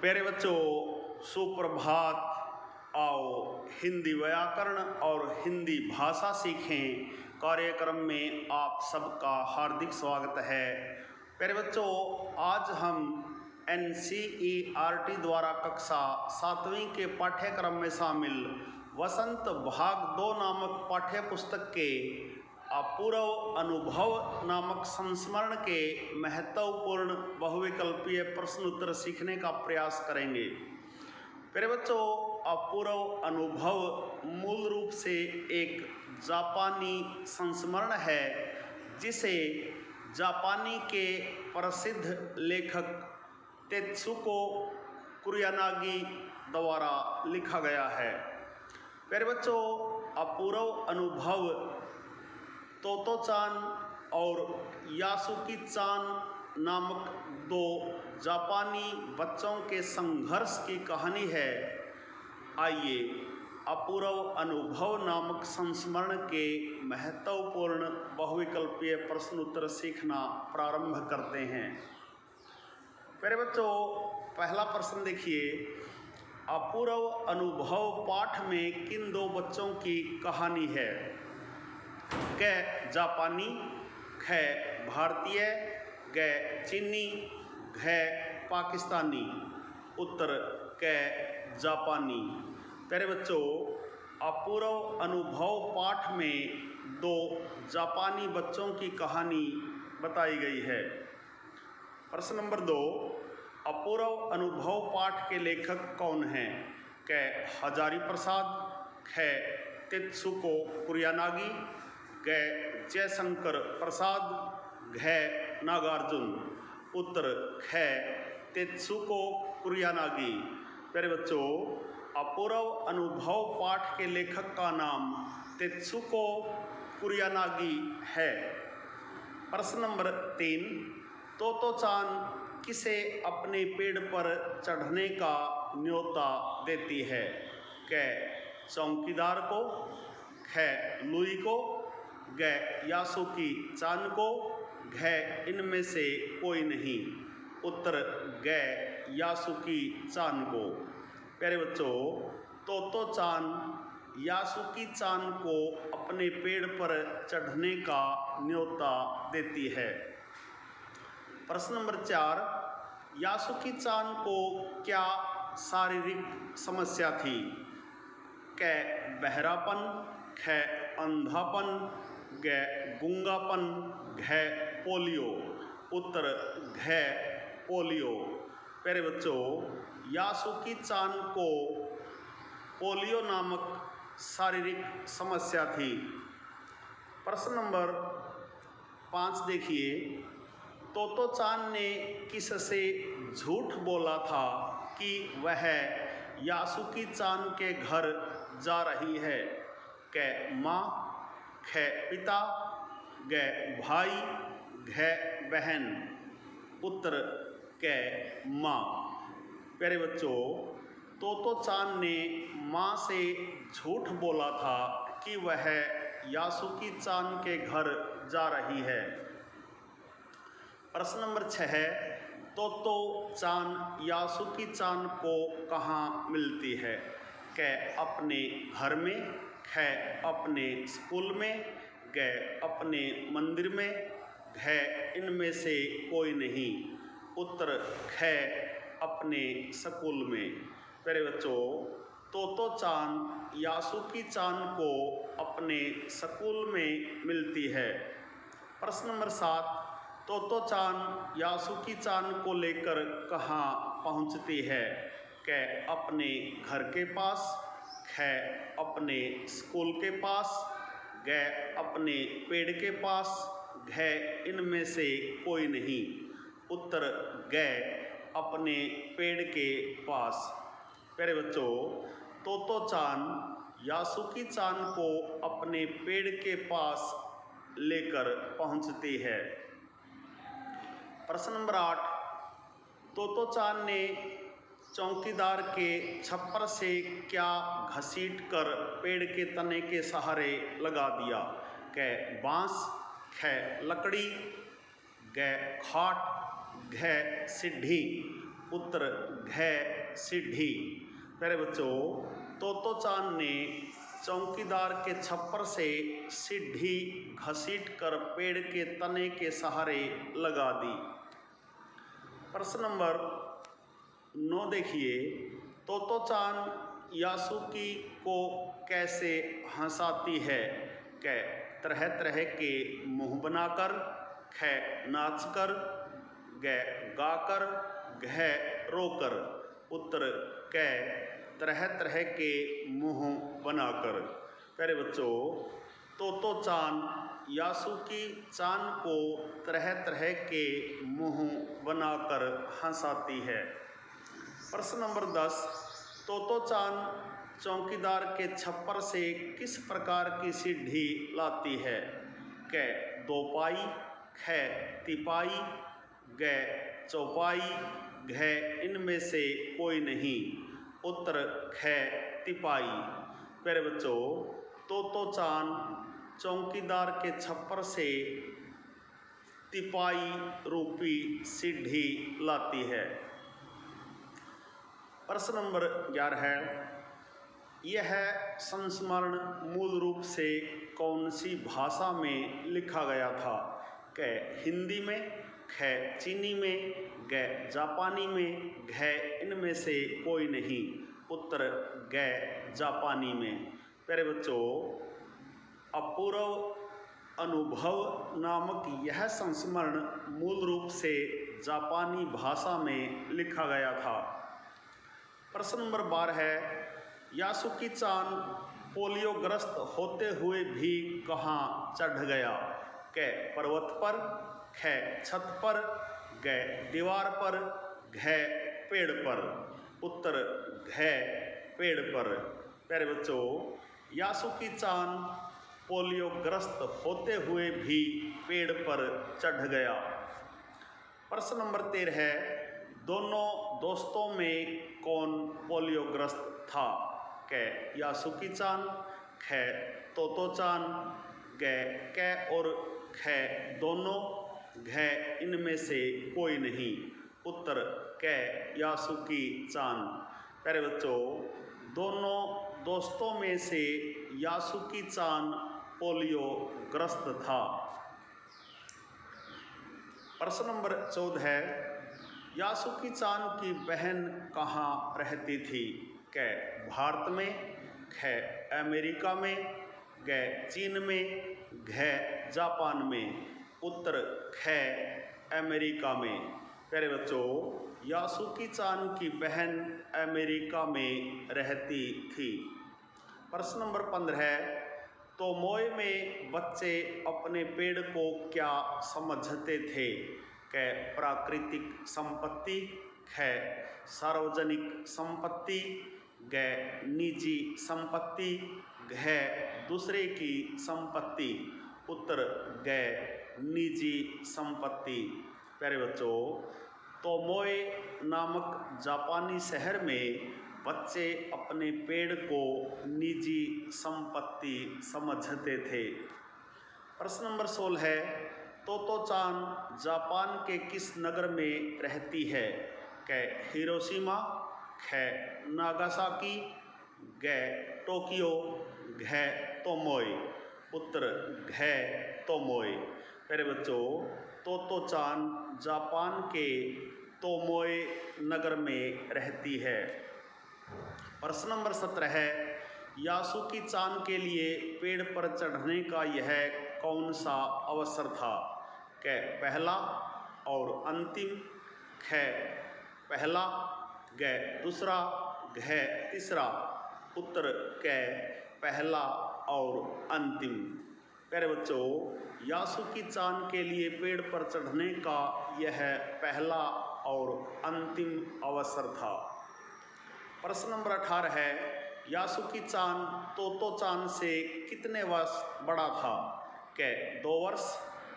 प्यारे बच्चों, सुप्रभात। आओ हिंदी व्याकरण और हिंदी भाषा सीखें कार्यक्रम में आप सबका हार्दिक स्वागत है। प्यारे बच्चों, आज हम NCERT द्वारा कक्षा 7वीं के पाठ्यक्रम में शामिल वसंत भाग 2 नामक पाठ्य पुस्तक के अपूर्व अनुभव नामक संस्मरण के महत्वपूर्ण बहुविकल्पीय प्रश्न उत्तर सीखने का प्रयास करेंगे। प्यारे बच्चों, अपूर्व अनुभव मूल रूप से एक जापानी संस्मरण है जिसे जापानी के प्रसिद्ध लेखक तेत्सुको कुरयानागी द्वारा लिखा गया है। प्यारे बच्चों, अपूर्व अनुभव तोतो-चान और यासुकी-चान नामक 2 जापानी बच्चों के संघर्ष की कहानी है। आइए अपूर्व अनुभव नामक संस्मरण के महत्वपूर्ण बहुविकल्पीय प्रश्न उत्तर सीखना प्रारंभ करते हैं। प्यारे बच्चों, पहला प्रश्न देखिए, अपूर्व अनुभव पाठ में किन 2 बच्चों की कहानी है? क जापानी, ख भारतीय, ग चीनी, घ पाकिस्तानी। उत्तर क जापानी। प्यारे बच्चों, अपूर्व अनुभव पाठ में 2 जापानी बच्चों की कहानी बताई गई है। प्रश्न नंबर 2, अपूर्व अनुभव पाठ के लेखक कौन हैं? क हजारी प्रसाद, ख तेत्सुको कुरयानागी, ग जयशंकर प्रसाद, घ नागार्जुन। उत्तर ख तेत्सुको कुरयानागी। प्यारे बच्चों, अपूर्व अनुभव पाठ के लेखक का नाम तेत्सुको कुरयानागी है। प्रश्न नंबर 3, तोतो-चान किसे अपने पेड़ पर चढ़ने का न्योता देती है? क चौकीदार को, ख लुई को, ग यासुकी-चान को, घ इनमें से कोई नहीं। उत्तर ग यासुकी-चान को। प्यारे बच्चों, तोतो-चान यासुकी-चान को अपने पेड़ पर चढ़ने का न्योता देती है। प्रश्न नंबर 4, यासुकी-चान को क्या शारीरिक समस्या थी? क बहरापन, ख अंधापन, ग गूंगापन, घ पोलियो। उत्तर घ पोलियो। प्यारे बच्चों, यासुकी-चान को पोलियो नामक शारीरिक समस्या थी। प्रश्न नंबर 5 देखिए, तोतो-चान ने किससे झूठ बोला था कि वह यासुकी-चान के घर जा रही है? क माँ, ख पिता, ग भाई, घ बहन। उत्तर क माँ। प्यारे बच्चों, तोतो-चान ने माँ से झूठ बोला था कि वह यासुकी-चान के घर जा रही है। प्रश्न नंबर 6, तोतो-चान यासुकी-चान को कहाँ मिलती है? क अपने घर में, ख अपने स्कूल में, ग अपने मंदिर में, घ इनमें से कोई नहीं। उत्तर ख अपने स्कूल में। प्यारे बच्चों, तोतो-चान यासुकी-चान को अपने स्कूल में मिलती है। प्रश्न नंबर 7, तोतो-चान यासुकी-चान को लेकर कहाँ पहुँचती है? क अपने घर के पास, ख अपने स्कूल के पास, ग अपने पेड़ के पास, घ इनमें से कोई नहीं। उत्तर ग अपने पेड़ के पास। प्यारे बच्चों, तोतो-चान यासुकी-चान को अपने पेड़ के पास लेकर पहुंचती है। प्रश्न नंबर 8, तोतो-चान ने चौकीदार के छप्पर से क्या घसीट कर पेड़ के तने के सहारे लगा दिया? क बांस, ख लकड़ी, ग खाट, घ सीढ़ी। उत्तर घै सीढ़ी। प्यारे बच्चों, तोतो चान ने चौकीदार के छप्पर से सीढ़ी घसीटकर पेड़ के तने के सहारे लगा दी। प्रश्न नंबर 9 देखिए, तोतो चान यासुकी को कैसे हंसाती है? क तरह तरह के मुंह बनाकर, ख नाचकर, ग गाकर, घ रोकर। उत्तर क तरह तरह के मुंह बनाकर। प्यारे बच्चों, तोतो चान यासुकी चान को तरह तरह के मुंह बनाकर हंसाती है। प्रश्न नंबर 10, तोतो चान चौकीदार के छप्पर से किस प्रकार की सीढ़ी लाती है? क दोपाई, ख तिपाई, ग चौपाई, घ इनमें से कोई नहीं। उत्तर ख तिपाई। प्यारे बच्चों, तोतो चान चौकीदार के छप्पर से तिपाई रूपी सीढ़ी लाती है। प्रश्न नंबर 11 है, यह संस्मरण मूल रूप से कौन सी भाषा में लिखा गया था? क हिंदी में, ख चीनी में, ग जापानी में, घ इनमें से कोई नहीं। उत्तर ग जापानी में। प्यारे बच्चों, अपूर्व अनुभव नामक यह संस्मरण मूल रूप से जापानी भाषा में लिखा गया था। प्रश्न नंबर 12 है, यासुकी चान पोलियोग्रस्त होते हुए भी कहाँ चढ़ गया? क पर्वत पर, ख छत पर, ग दीवार पर, घ पेड़ पर। उत्तर घ पेड़ पर। प्यारे बच्चों, यासुकी चान पोलियोग्रस्त होते हुए भी पेड़ पर चढ़ गया। प्रश्न नंबर 13 है, दोनों दोस्तों में कौन पोलियोग्रस्त था? क यासुकी चान, ख तोतो चान, ग क और ख दोनों, घ इनमें से कोई नहीं। उत्तर क यासुकी चान। प्यारे बच्चों, दोनों दोस्तों में से यासुकी चान पोलियोग्रस्त था। प्रश्न नंबर 14 है, यासुकी चान की बहन कहाँ रहती थी? क भारत में, ख अमेरिका में, ग चीन में, घ जापान में। उत्तर ख अमेरिका में। प्यारे बच्चों, यासुकी चान की बहन अमेरिका में रहती थी। प्रश्न नंबर 15 है, तोमोय में बच्चे अपने पेड़ को क्या समझते थे? क प्राकृतिक संपत्ति, ख सार्वजनिक संपत्ति, ग निजी संपत्ति, घ दूसरे की संपत्ति। उत्तर ग निजी संपत्ति। प्यारे बच्चों, तोमोय नामक जापानी शहर में बच्चे अपने पेड़ को निजी संपत्ति समझते थे। प्रश्न नंबर 16 है, तोतो चान जापान के किस नगर में रहती है? क हिरोशिमा, ख नागासाकी, ग टोक्यो, घ तोमोय। उत्तर घ तोमोय। प्यारे बच्चों, तोतो चान जापान के तोमोय नगर में रहती है। प्रश्न नंबर 17 है, यासुकी चान के लिए पेड़ पर चढ़ने का यह कौन सा अवसर था? क पहला और अंतिम, ख पहला, ग दूसरा, घ तीसरा। उत्तर क पहला और अंतिम। प्यारे बच्चों, यासुकी चान के लिए पेड़ पर चढ़ने का यह पहला और अंतिम अवसर था। प्रश्न नंबर 18 है, यासुकी चान तोतो चान से कितने वर्ष बड़ा था? क 2 वर्ष,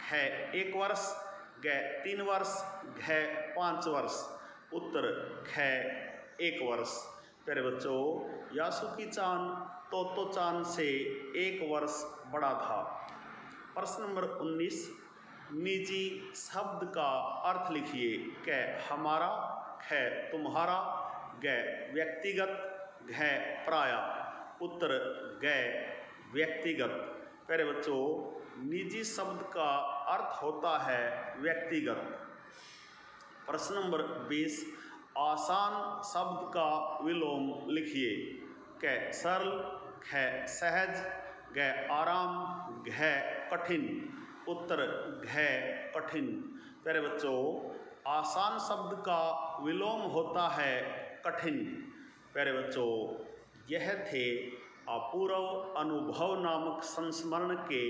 ख 1 वर्ष, ग 3 वर्ष, घ 5 वर्ष। उत्तर ख 1 वर्ष। प्यारे बच्चों, यासुकी चान तोतो चान से 1 वर्ष बड़ा था। प्रश्न नंबर 19, निजी शब्द का अर्थ लिखिए। क हमारा, ख तुम्हारा, ग व्यक्तिगत, घ पराया। उत्तर ग व्यक्तिगत। प्यारे बच्चों, निजी शब्द का अर्थ होता है व्यक्तिगत। प्रश्न नंबर 20, आसान शब्द का विलोम लिखिए। क सरल, ख सहज, ग आराम, घ कठिन। उत्तर घ कठिन। प्यारे बच्चों, आसान शब्द का विलोम होता है कठिन। प्यारे बच्चों, यह थे अपूर्व अनुभव नामक संस्मरण के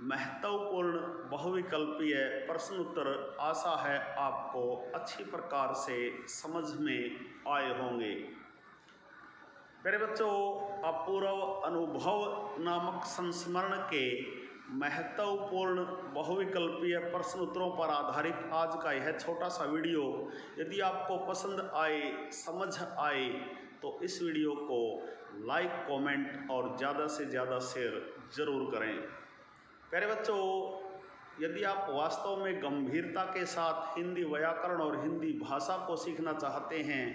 महत्वपूर्ण बहुविकल्पीय प्रश्न उत्तर। आशा है आपको अच्छी प्रकार से समझ में आए होंगे। मेरे बच्चों, अपूर्व अनुभव नामक संस्मरण के महत्वपूर्ण बहुविकल्पीय प्रश्न उत्तरों पर आधारित आज का यह छोटा सा वीडियो यदि आपको पसंद आए, समझ आए, तो इस वीडियो को लाइक, कमेंट और ज़्यादा से ज़्यादा शेयर ज़रूर करें। प्यारे बच्चों, यदि आप वास्तव में गंभीरता के साथ हिंदी व्याकरण और हिंदी भाषा को सीखना चाहते हैं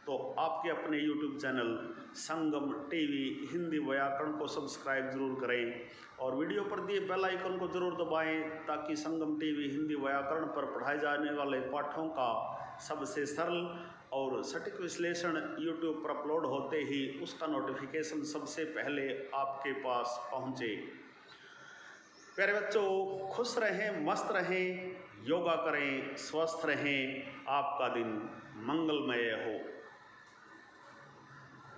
तो आपके अपने YouTube चैनल संगम टीवी हिंदी व्याकरण को सब्सक्राइब जरूर करें और वीडियो पर दिए बेल आइकन को जरूर दबाएं ताकि संगम टीवी हिंदी व्याकरण पर पढ़ाए जाने वाले पाठों का सबसे सरल और सटीक विश्लेषण YouTube पर अपलोड होते ही उसका नोटिफिकेशन सबसे पहले आपके पास पहुंचे। प्यारे बच्चों, खुश रहें, मस्त रहें, योगा करें, स्वस्थ रहें, आपका दिन मंगलमय हो।